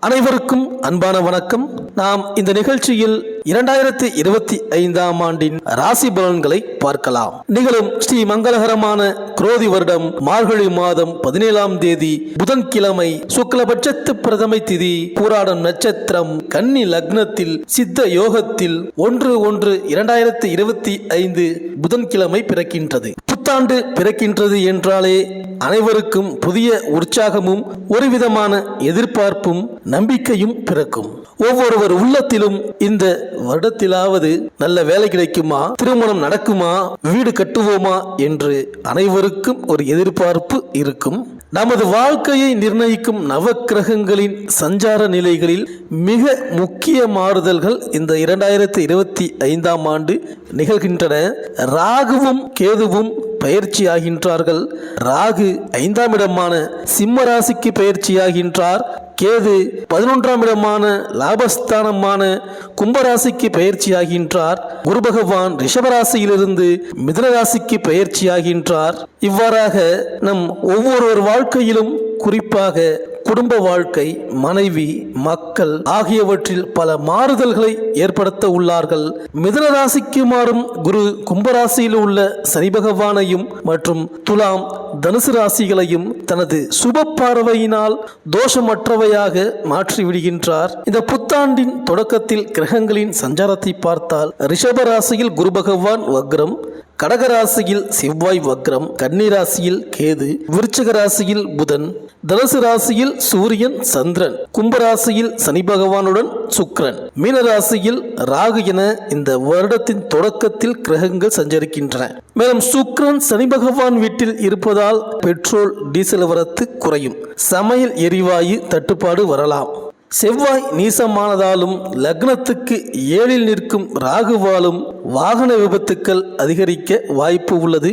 அனைவருக்கும் அன்பான வணக்கம். நாம் இந்த நிகழ்ச்சியில் 2025ஆம் ஆண்டின் ராசி பலன்களை பார்க்கலாம். நிகழும் ஸ்ரீ மங்களகரமான குரோதி வருடம் மார்கழி மாதம் 17ஆம் தேதி புதன்கிழமை சுக்லபட்சத்து பிரதமை திதி பூராடம் நட்சத்திரம் கன்னி லக்னத்தில் சித்த யோகத்தில் 1/1/2025 புதன்கிழமை பிறக்கின்றது. புத்தாண்டு பிறக்கின்றது என்றாலே அனைவருக்கும் புதிய உற்சாகமும் ஒரு விதமான எதிர்பார்ப்பும் நம்பிக்கையும் பிறக்கும். ஒவ்வொருவர் உள்ளத்திலும் இந்த வருடத்திலாவது நல்ல வேலை கிடைக்குமா, திருமணம் நடக்குமா, வீடு கட்டுவோமா என்று அனைவருக்கும் ஒரு எதிர்பார்ப்பு இருக்கும். நமது வாழ்க்கையை நிர்ணயிக்கும் நவக்கிரகங்களின் சஞ்சார நிலைகளில் மிக முக்கிய மாறுதல்கள் இந்த 2025ஆம் ஆண்டு நிகழ்கின்றன. ராகுவும் கேதுவும் பயிற்சியாகின்றார்கள். ராகு 5ஆம் இடமான சிம்ம ராசிக்கு பயிற்சியாகின்றார். கேது 11ஆம் இடமான லாபஸ்தானமான கும்பராசிக்கு பயிற்சியாகின்றார். குரு பகவான் ரிஷபராசியிலிருந்து மிதுனராசிக்கு பயிற்சியாகின்றார். இவ்வாறாக நம் ஒவ்வொருவர் வாழ்க்கையிலும் குறிப்பாக குடும்ப வாழ்க்கை, மனைவி, மக்கள் ஆகியவற்றில் பல மாறுதல்களை ஏற்படுத்த உள்ளார்கள். மிதுன ராசிக்கு மாறும் குரு கும்பராசியில் உள்ள சனி பகவானையும் மற்றும் துலாம் தனுசு ராசிகளையும் தனது சுப பார்வையினால் தோஷமற்றவையாக மாற்றிவிடுகின்றார். இந்த புத்தாண்டின் தொடக்கத்தில் கிரகங்களின் சஞ்சாரத்தை பார்த்தால் ரிஷப ராசியில் குரு பகவான் வக்ரம், கடகராசியில் செவ்வாய் வக்ரம், கன்னி ராசியில் கேது, விருச்சிக ராசியில் புதன், தனுசு ராசியில் சூரியன் சந்திரன், கும்பராசியில் சனி பகவானுடன் சுக்கிரன், மீனராசியில் ராகு என இந்த வருடத்தின் தொடக்கத்தில் கிரகங்கள் சஞ்சரிக்கின்றன. மேலும் சுக்கிரன் சனி பகவான் வீட்டில் இருப்பதால் பெட்ரோல் டீசல் வரத்து குறையும், சமையல் எரிவாயு தட்டுப்பாடு வரலாம். செவ்வாய் நீசமானதாலும் லக்னத்துக்கு 7இல் நிற்கும் ராகுவாலும் வாகன விபத்துக்கள் அதிகரிக்க வாய்ப்பு உள்ளது.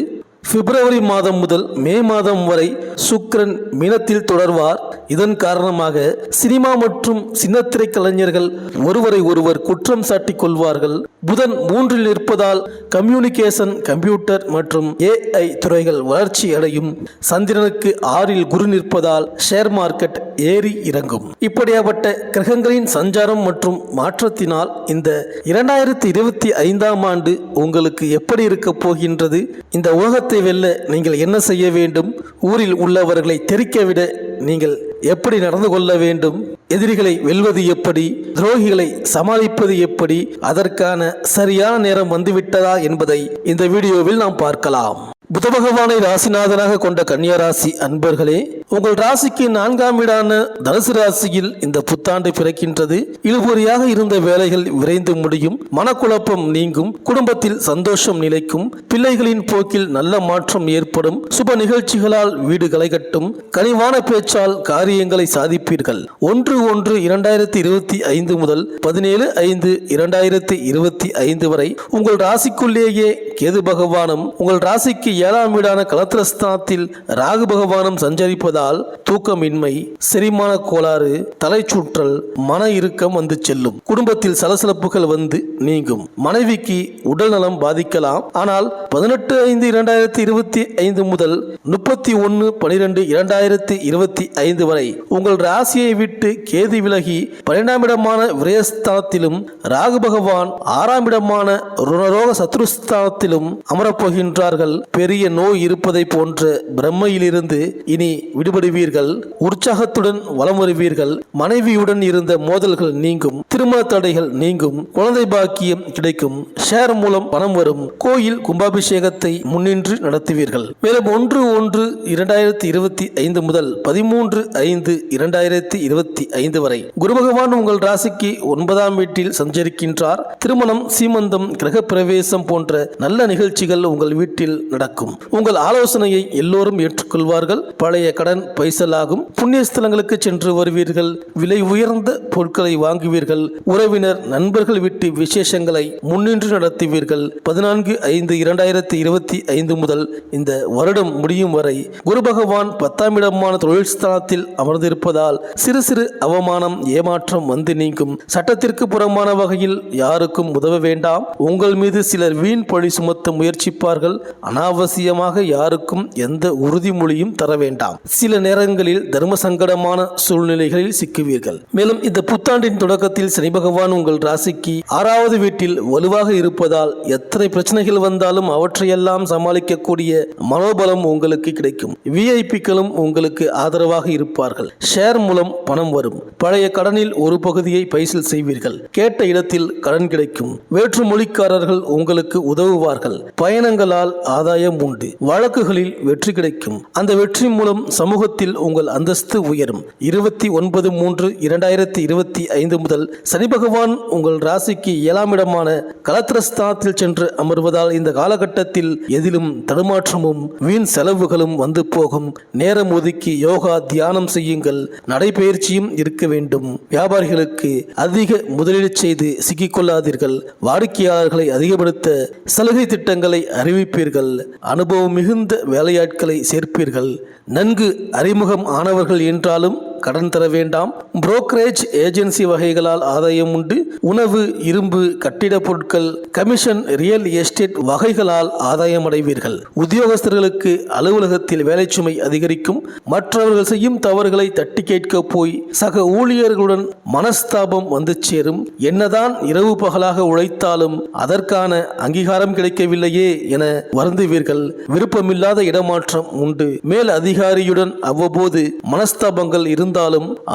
பிப்ரவரி மாதம் முதல் மே மாதம் வரை சுக்கிரன் மீனத்தில் தொடர்வார். இதன் காரணமாக சினிமா மற்றும் சின்னத்திரை கலைஞர்கள் ஒருவரை ஒருவர் குற்றம் சாட்டிக் கொள்வார்கள். புதன் 3இல் நிற்பதால் கம்யூனிகேஷன், கம்ப்யூட்டர் மற்றும் AI துறைகள் வளர்ச்சி அடையும். சந்திரனுக்கு 6இல் குரு நிற்பதால் ஷேர் மார்க்கெட் ஏறி இறங்கும். இப்படியாப்பட்ட கிரகங்களின் சஞ்சாரம் மற்றும் மாற்றத்தினால் இந்த 2025ஆம் ஆண்டு உங்களுக்கு எப்படி இருக்க போகின்றது? இந்த உலகத்தை வெல்ல நீங்கள் என்ன செய்ய வேண்டும்? ஊரில் உள்ளவர்களை தெரிக்கவிட நீங்கள் எப்படி நடந்து கொள்ள வேண்டும்? எதிரிகளை வெல்வது எப்படி? துரோகிகளை சமாளிப்பது எப்படி? அதற்கான சரியான நேரம் வந்துவிட்டதா என்பதை இந்த வீடியோவில் நாம் பார்க்கலாம். புத பகவானை ராசிநாதனாக கொண்ட கன்னியா ராசி அன்பர்களே, உங்கள் ராசிக்கு 4ஆம் வீடான தனுசு ராசியில் இந்த புத்தாண்டு பிறக்கின்றது. இழுபறியாக இருந்த வேலைகள் விரைந்து முடியும், மனக்குழப்பம் நீங்கும், குடும்பத்தில் சந்தோஷம் நிலைக்கும், பிள்ளைகளின் போக்கில் நல்ல மாற்றம் ஏற்படும், சுப நிகழ்ச்சிகளால் வீடு களை கட்டும், கனிவான பேச்சால் காரியங்களை சாதிப்பீர்கள். 1/1/2025 முதல் 17/5/2025 வரை உங்கள் ராசிக்குள்ளேயே கேது பகவானும் உங்கள் ராசிக்கு 7ஆம் வீடான கலத்திரஸ்தானத்தில் ராகு பகவானும் சஞ்சரிப்பதால் தூக்கமின்மை, செரிமான கோளாறு, தலைச்சுற்றல், மன இறுக்கம் வந்து செல்லும். குடும்பத்தில் சலசலப்புகள் வந்து நீங்கும். மனைவிக்கு உடல் நலம் பாதிக்கலாம். ஆனால் 18/5/2025 முதல் 31/12/2025 வரை உங்கள் ராசியை விட்டு கேது விலகி 12ஆம் இடமான விரயஸ்தானத்திலும் ராகு பகவான் 6ஆம் இடமான ருணரோக சத்ருஸ்தானத்திலும் அமரப்போகின்றார்கள். பெரிய நோய் இருப்பதை போன்ற பிரம்மையிலிருந்து இனி விடுபடுவீர்கள். உற்சாகத்துடன் வலம் வருவீர்கள். மனைவியுடன் இருந்த மோதல்கள் நீங்கும், திருமண தடைகள் நீங்கும், குழந்தை பாக்கியம் கிடைக்கும், ஷேர் மூலம் பணம் வரும், கோயில் கும்பாபிஷேகத்தை முன்னின்று நடத்துவீர்கள். மேலும் 1/1/2025 முதல் 13/5/2025 வரை குரு பகவான் உங்கள் ராசிக்கு 9ஆம் வீட்டில் சஞ்சரிக்கின்றார். திருமணம், சீமந்தம், கிரக பிரவேசம் போன்ற நல்ல நிகழ்ச்சிகள் உங்கள் வீட்டில் நடக்கும். உங்கள் ஆலோசனையை எல்லோரும் ஏற்றுக்கொள்வார்கள். பழைய கடன் பைசலாகும். புண்ணிய ஸ்தலங்களுக்கு சென்று வருவீர்கள். விலை உயர்ந்த பொருட்களை வாங்குவீர்கள். உறவினர், நண்பர்கள் வீட்டு விசேஷங்களை முன்னின்று நடத்துவீர்கள். 14/5/2025 முதல் இந்த வருடம் முடியும் வரை குரு பகவான் 10ஆம் இடமான தொழில் ஸ்தானத்தில் அமர்ந்திருப்பதால் சிறு சிறு அவமானம், ஏமாற்றம் வந்து நீங்கும். சட்டத்திற்கு புறமான வகையில் யாருக்கும் உதவ வேண்டாம். உங்கள் மீது சிலர் வீண் பழி சுமத்த முயற்சிப்பார்கள். அனாவசியமாக யாருக்கும் எந்த உறுதிமொழியும் தர வேண்டாம். சில நேரங்களில் காலங்களில் தர்ம சங்கடமான சூழ்நிலைகளில் சிக்குவீர்கள். மேலும் இந்த புத்தாண்டின் தொடக்கத்தில் சனி பகவான் உங்கள் ராசிக்கு 6வது வீட்டில் வலுவாக இருப்பதால் எத்தனை பிரச்சனைகள் வந்தாலும் அவற்றையெல்லாம் சமாளிக்கக்கூடிய மனோபலம் உங்களுக்கு கிடைக்கும். விஐபிக்களும் உங்களுக்கு ஆதரவாக இருப்பார்கள். ஷேர் மூலம் பணம் வரும். பழைய கடனில் ஒரு பகுதியை பைசல் செய்வீர்கள். கேட்ட இடத்தில் கடன் கிடைக்கும். வேற்று மொழிக்காரர்கள் உங்களுக்கு உதவுவார்கள். பயணங்களால் ஆதாயம் உண்டு. வழக்குகளில் வெற்றி கிடைக்கும். அந்த வெற்றி மூலம் சமூகத்தில் உங்கள் அந்தஸ்து உயரும். 29/3/2025 முதல் சனி பகவான் உங்கள் ராசிக்கு 7ஆம் இடமான கலத்திரஸ்தானத்தில் சென்று அமர்வதால் இந்த காலகட்டத்தில் எதிலும் தடுமாற்றமும் வீண் செலவுகளும் வந்து போகும். நேரம் ஒதுக்கி யோகா தியானம் செய்யுங்கள். நடைபயிற்சியும் இருக்க வேண்டும். வியாபாரிகளுக்கு அதிக முதலீடு செய்து சிக்கிக்கொள்ளாதீர்கள். வாடிக்கையாளர்களை அதிகப்படுத்த சலுகை திட்டங்களை அறிவிப்பீர்கள். அனுபவம் மிகுந்த வேலையாட்களை சேர்ப்பீர்கள். நன்கு அறிமுகம் ஆனவர்கள் என்றாலும் கடன் தர வேண்டாம். புரோக்கரேஜ் ஏஜென்சி வகைகளால் ஆதாயம் உண்டு. உணவு, இரும்பு, கட்டிடப் பொருட்கள், கமிஷன், ரியல் எஸ்டேட் வகைகளால் ஆதாயம் அடைவீர்கள். உத்தியோகஸ்தர்களுக்கு அலுவலகத்தில் வேலை சுமை அதிகரிக்கும். மற்றவர்கள் செய்யும் தவறுகளை தட்டி கேட்க போய் சக ஊழியர்களுடன் மனஸ்தாபம் வந்து சேரும். என்னதான் இரவு பகலாக உழைத்தாலும் அதற்கான அங்கீகாரம் கிடைக்கவில்லையே என வருந்துவீர்கள். விருப்பமில்லாத இடமாற்றம் உண்டு. மேல் அதிகாரியுடன் அவ்வப்போது மனஸ்தாபங்கள் இருந்தாலும்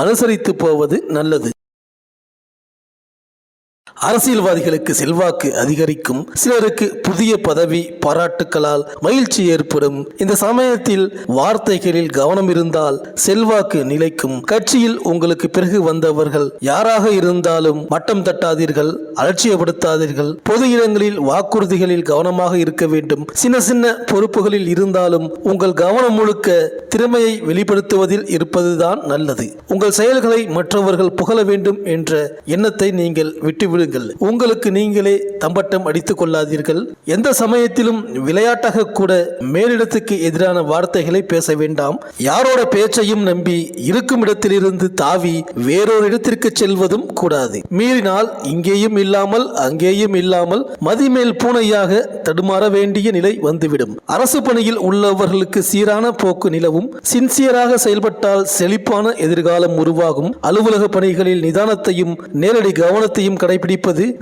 அனுசரித்து போவது நல்லது. அரசியல்வாதிகளுக்கு செல்வாக்கு அதிகரிக்கும். சிலருக்கு புதிய பதவி பாராட்டுக்களால் மகிழ்ச்சி ஏற்படும். இந்த சமயத்தில் வார்த்தைகளில் கவனம் இருந்தால் செல்வாக்கு நிலைக்கும். கட்சியில் உங்களுக்கு பிறகு வந்தவர்கள் யாராக இருந்தாலும் மட்டம் தட்டாதீர்கள், அலட்சியப்படுத்தாதீர்கள். பொது இடங்களில் வாக்குறுதிகளில் கவனமாக இருக்க வேண்டும். சின்ன சின்ன பொறுப்புகளில் இருந்தாலும் உங்கள் கவனம் முழுக்க திறமையை வெளிப்படுத்துவதில் இருப்பதுதான் நல்லது. உங்கள் செயல்களை மற்றவர்கள் புகழ வேண்டும் என்ற எண்ணத்தை நீங்கள் விட்டுவிடுங்கள். உங்களுக்கு நீங்களே தம்பட்டம் அடித்துக் கொள்ளாதீர்கள். எந்த சமயத்திலும் விளையாட்டாக கூட மேலிடத்துக்கு எதிரான வார்த்தைகளை பேச வேண்டாம். யாரோட பேச்சையும் நம்பி இருக்கும் இடத்திலிருந்து தாவி வேறொரு இடத்திற்கு செல்வதும் கூடாது. மீறினால் இங்கேயும் இல்லாமல் அங்கேயும் இல்லாமல் மதிமேல் பூனையாக தடுமாற வேண்டிய நிலை வந்துவிடும். அரசு பணியில் உள்ளவர்களுக்கு சீரான போக்கு நிலவும். சின்சியராக செயல்பட்டால் செழிப்பான எதிர்காலம் உருவாகும். அலுவலக பணிகளில் நிதானத்தையும் நேரடி கவனத்தையும் கடைபிடிப்பது.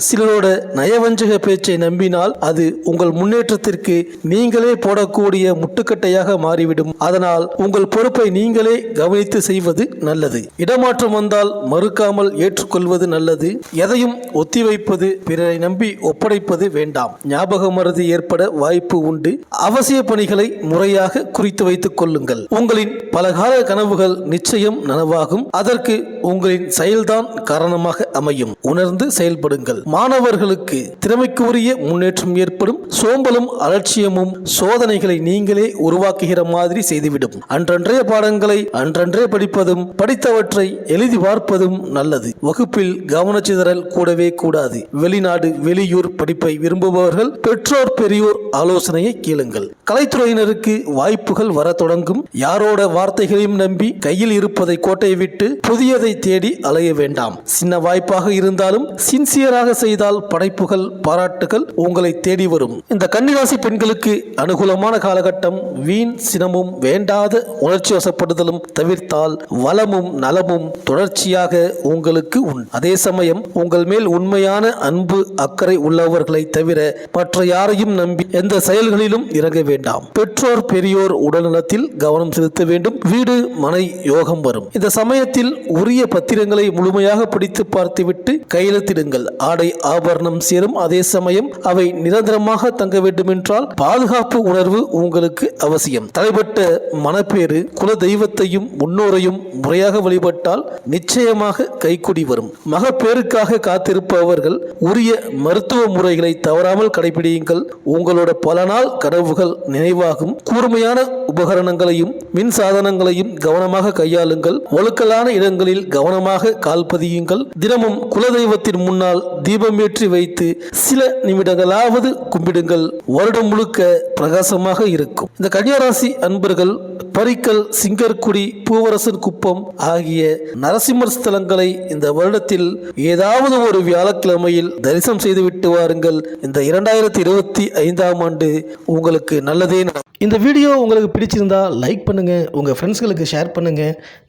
சிலரோட நயவஞ்சக பேச்சை நம்பினால் அது உங்கள் முன்னேற்றத்திற்கு நீங்களே போடக்கூடிய முட்டுக்கட்டையாக மாறிவிடும். அதனால் உங்கள் பொறுப்பை நீங்களே கவனித்து செய்வது நல்லது. இடமாற்றம் வந்தால் மறுக்காமல் ஏற்றுக்கொள்வது நல்லது. எதையும் ஒத்திவைப்பது, பிறரை நம்பி ஒப்படைப்பது வேண்டாம். ஞாபக மறதி ஏற்பட வாய்ப்பு உண்டு. அவசிய பணிகளை முறையாக குறித்து வைத்துக் கொள்ளுங்கள். உங்களின் பலகால கனவுகள் நிச்சயம் நனவாகும். அதற்கு உங்களின் செயல்தான் காரணமாக அமையும். உணர்ந்து செயல்படுங்கள். மாணவர்களுக்கு திறமைக்கு உரிய முன்னேற்றம் ஏற்படும். சோம்பலும் அலட்சியமும் சோதனைகளை நீங்களே உருவாக்குகிற மாதிரி செய்துவிடும். அன்றன்றைய பாடங்களை அன்றன்றே படிப்பதும் படித்தவற்றை எழுதி பார்ப்பதும் நல்லது. வகுப்பில் கவனச்சிதறல் கூடவே கூடாது. வெளிநாடு, வெளியூர் படிப்பை விரும்புபவர்கள் பெற்றோர் பெரியோர் ஆலோசனையை கேளுங்கள். கலைத்துறையினருக்கு வாய்ப்புகள் வர தொடங்கும். யாரோட வார்த்தைகளையும் நம்பி கையில் இருப்பதை கோட்டையை விட்டு புதியதை தேடி அலைய வேண்டாம். சின்ன வாய்ப்பாக இருந்தாலும் சின்சியராக செய்தால் படைப்புகள், பாராட்டுகள் உங்களை தேடி வரும். இந்த கன்னிராசி பெண்களுக்கு அனுகூலமான காலகட்டம். வீண் சினமும் வேண்டாத உணர்ச்சி வசப்படுதலும் தவிர்த்தால் வளமும் நலமும் தொடர்ச்சியாக உங்களுக்கு உண்டு. அதே சமயம் உங்கள் மேல் உண்மையான அன்பு, அக்கறை உள்ளவர்களை தவிர மற்ற யாரையும் நம்பி எந்த செயல்களிலும் இறங்க வேண்டாம். பெற்றோர் பெரியோர் உடல்நலத்தில் கவனம் செலுத்த வேண்டும். வீடு மனை யோகம் வரும். இந்த சமயத்தில் உரிய பத்திரங்களை முழுமையாக படித்து பார்த்துவிட்டு கையெழுத்திடுங்கள். ஆடை ஆபரணம் சேரும். அதே சமயம் அவை நிரந்தரமாக தங்க வேண்டும் என்றால் பாதுகாப்பு உணர்வு உங்களுக்கு அவசியம். தலைப்பட்ட மனப்பேறு, குல தெய்வத்தையும் முன்னோரையும் முறையாக வழிபட்டால் நிச்சயமாக கைக்குடி வரும். மகப்பேருக்காக காத்திருப்பவர்கள் உரிய மருத்துவ முறைகளை தவறாமல் கடைபிடியுங்கள். உங்களோட பல நாள் கனவுகள் நினைவாகும். கூர்மையான உபகரணங்களையும் மின் சாதனங்களையும் கவனமாக கையாளுங்கள். ஒழுக்கலான இடங்களில் கவனமாக கால்பதியுங்கள். தினமும் குலதெய்வத்தின் முன்னால் தீபமேற்றி வைத்து சில நிமிடங்களாவது கும்பிடுங்கள். வருடம் முழுக்க பிரகாசமாக இருக்கும். இந்த கன்னியாராசி அன்பர்கள் பரிக்கல், சிங்கர்குடி, பூவரசன் குப்பம் ஆகிய நரசிம்மர் ஸ்தலங்களை இந்த வருடத்தில் ஏதாவது ஒரு வியாழக்கிழமையில் தரிசனம் செய்துவிட்டு வாருங்கள். இந்த 2025ஆம் ஆண்டு உங்களுக்கு நல்லதே நடக்கும். இந்த வீடியோ உங்களுக்கு பிடிச்சிருந்தா லைக் பண்ணுங்க, உங்க ஃப்ரெண்ட்ஸ்களுக்கு ஷேர் பண்ணுங்க.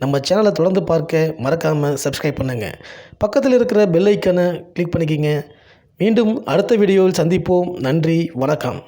நம்ம சேனலை தொடர்ந்து பார்க்க மறக்காம சப்ஸ்கிரைப் பண்ணுங்க. பக்கத்தில் இருக்கிற பெல் ஐக்கானை கிளிக் பண்ணிக்கிங்க. மீண்டும் அடுத்த வீடியோவில் சந்திப்போம். நன்றி, வணக்கம்.